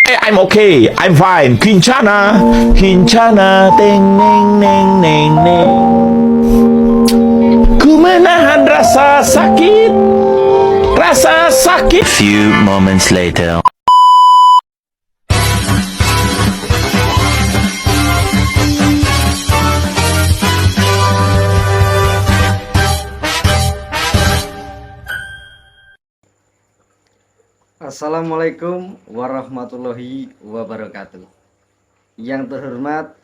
I'm okay, I'm fine. Kincana, Kincana, teng neng neng neng neng. Ku menahan rasa sakit, rasa sakit. Few moments later. Assalamualaikum warahmatullahi wabarakatuh. Yang terhormat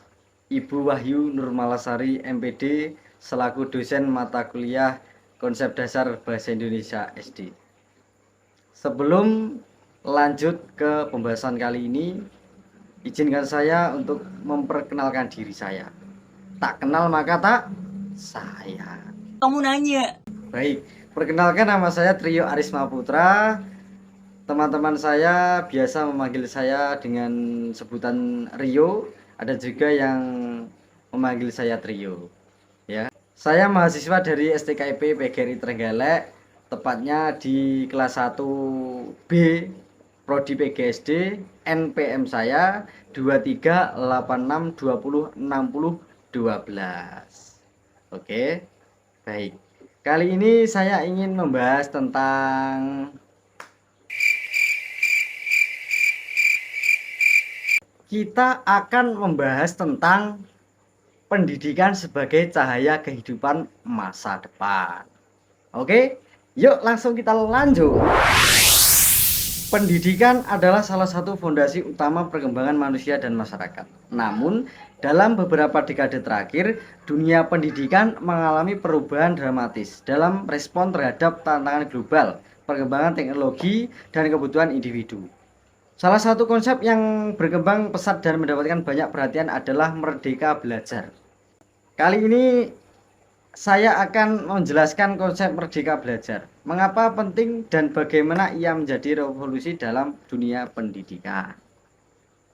Ibu Wahyu Nurmalasari MPD selaku dosen mata kuliah Konsep Dasar Bahasa Indonesia SD. Sebelum lanjut ke pembahasan kali ini, izinkan saya untuk memperkenalkan diri saya. Tak kenal maka tak sayang. Kamu nanya. Baik, perkenalkan nama saya Trio Arisma Putra. Teman-teman saya biasa memanggil saya dengan sebutan Rio, ada juga yang memanggil saya Trio. Ya, saya mahasiswa dari STKIP PGRI Trenggalek, tepatnya di kelas 1B Prodi PGSD. NPM saya 2386206012. Oke, baik. Kali ini saya ingin membahas tentang kita akan membahas tentang pendidikan sebagai cahaya kehidupan masa depan. Oke, yuk langsung kita lanjut. Pendidikan adalah salah satu fondasi utama perkembangan manusia dan masyarakat. Namun, dalam beberapa dekade terakhir, dunia pendidikan mengalami perubahan dramatis dalam respon terhadap tantangan global, perkembangan teknologi, dan kebutuhan individu. Salah satu konsep yang berkembang pesat dan mendapatkan banyak perhatian adalah merdeka belajar. Kali ini saya akan menjelaskan konsep merdeka belajar. Mengapa penting dan bagaimana ia menjadi revolusi dalam dunia pendidikan.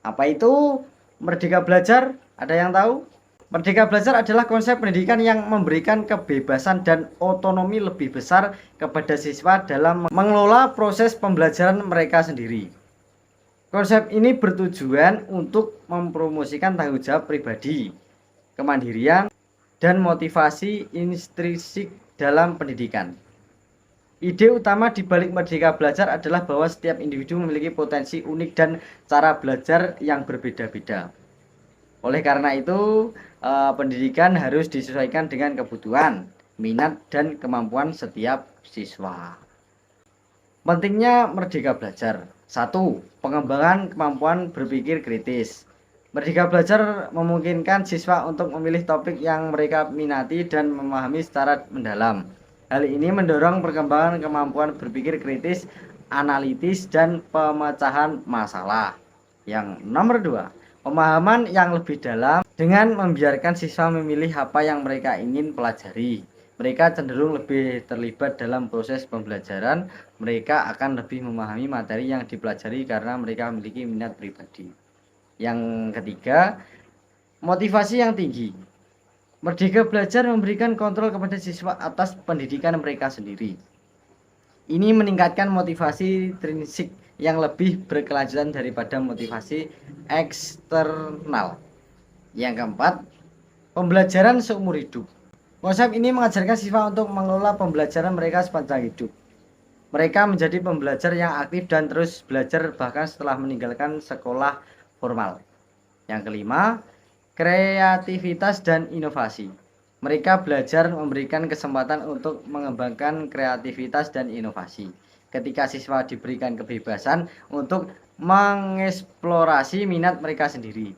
Apa itu merdeka belajar? Ada yang tahu? Merdeka belajar adalah konsep pendidikan yang memberikan kebebasan dan otonomi lebih besar kepada siswa dalam mengelola proses pembelajaran mereka sendiri. Konsep ini bertujuan untuk mempromosikan tanggung jawab pribadi, kemandirian, dan motivasi intrinsik dalam pendidikan. Ide utama di balik merdeka belajar adalah bahwa setiap individu memiliki potensi unik dan cara belajar yang berbeda-beda. Oleh karena itu, pendidikan harus disesuaikan dengan kebutuhan, minat, dan kemampuan setiap siswa. Pentingnya merdeka belajar. 1. Pengembangan kemampuan berpikir kritis. Merdeka belajar memungkinkan siswa untuk memilih topik yang mereka minati dan memahami secara mendalam. Hal ini mendorong perkembangan kemampuan berpikir kritis, analitis, dan pemecahan masalah. Yang nomor 2, pemahaman yang lebih dalam dengan membiarkan siswa memilih apa yang mereka ingin pelajari. Mereka cenderung lebih terlibat dalam proses pembelajaran. Mereka akan lebih memahami materi yang dipelajari karena mereka memiliki minat pribadi. Yang ketiga, motivasi yang tinggi. Merdeka belajar memberikan kontrol kepada siswa atas pendidikan mereka sendiri. Ini meningkatkan motivasi intrinsik yang lebih berkelanjutan daripada motivasi eksternal. Yang keempat, pembelajaran seumur hidup. Konsep ini mengajarkan siswa untuk mengelola pembelajaran mereka sepanjang hidup. Mereka menjadi pembelajar yang aktif dan terus belajar bahkan setelah meninggalkan sekolah formal. Yang kelima, kreativitas dan inovasi. Mereka belajar memberikan kesempatan untuk mengembangkan kreativitas dan inovasi. Ketika siswa diberikan kebebasan untuk mengeksplorasi minat mereka sendiri,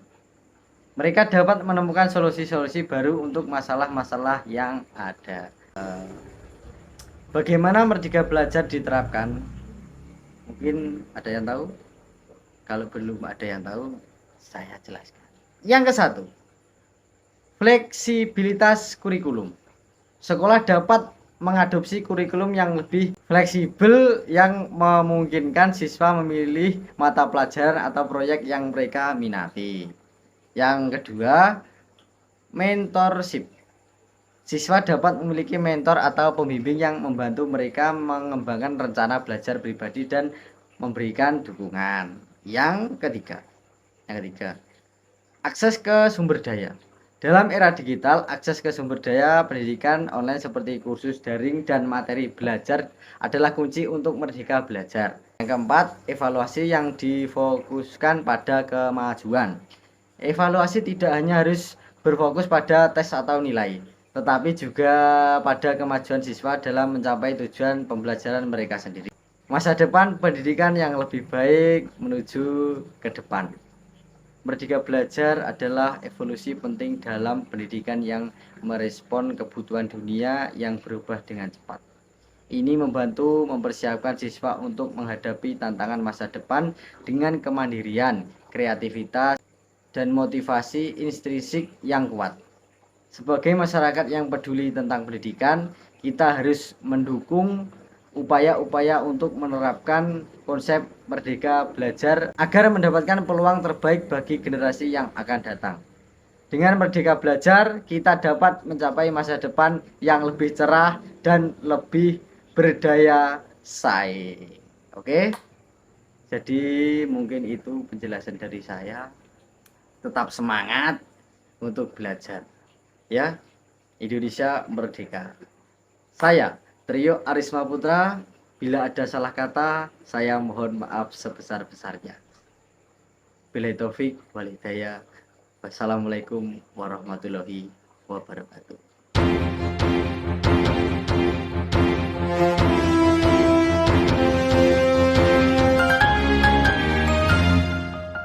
mereka dapat menemukan solusi-solusi baru untuk masalah-masalah yang ada. Bagaimana merdeka belajar diterapkan? Mungkin ada yang tahu? Kalau belum ada yang tahu, saya jelaskan. Yang ke satu, fleksibilitas kurikulum. Sekolah dapat mengadopsi kurikulum yang lebih fleksibel yang memungkinkan siswa memilih mata pelajaran atau proyek yang mereka minati. Yang kedua, mentorship. Siswa dapat memiliki mentor atau pembimbing yang membantu mereka mengembangkan rencana belajar pribadi dan memberikan dukungan. Yang ketiga, akses ke sumber daya. Dalam era digital, akses ke sumber daya pendidikan online seperti kursus daring dan materi belajar adalah kunci untuk merdeka belajar. Yang keempat, evaluasi yang difokuskan pada kemajuan. Evaluasi tidak hanya harus berfokus pada tes atau nilai, tetapi juga pada kemajuan siswa dalam mencapai tujuan pembelajaran mereka sendiri. Masa depan pendidikan yang lebih baik menuju ke depan. Merdeka belajar adalah evolusi penting dalam pendidikan yang merespon kebutuhan dunia yang berubah dengan cepat. Ini membantu mempersiapkan siswa untuk menghadapi tantangan masa depan dengan kemandirian, kreativitas, dan motivasi intrinsik yang kuat. Sebagai masyarakat yang peduli tentang pendidikan, kita harus mendukung upaya-upaya untuk menerapkan konsep merdeka belajar agar mendapatkan peluang terbaik bagi generasi yang akan datang. Dengan merdeka belajar, kita dapat mencapai masa depan yang lebih cerah dan lebih berdaya saing. Oke? Jadi mungkin itu penjelasan dari saya. Tetap semangat untuk belajar. Ya, Indonesia merdeka. Saya Trio Arisma Putra, bila ada salah kata, saya mohon maaf sebesar-besarnya. Billahi taufik wal hidayah. Wassalamualaikum warahmatullahi wabarakatuh.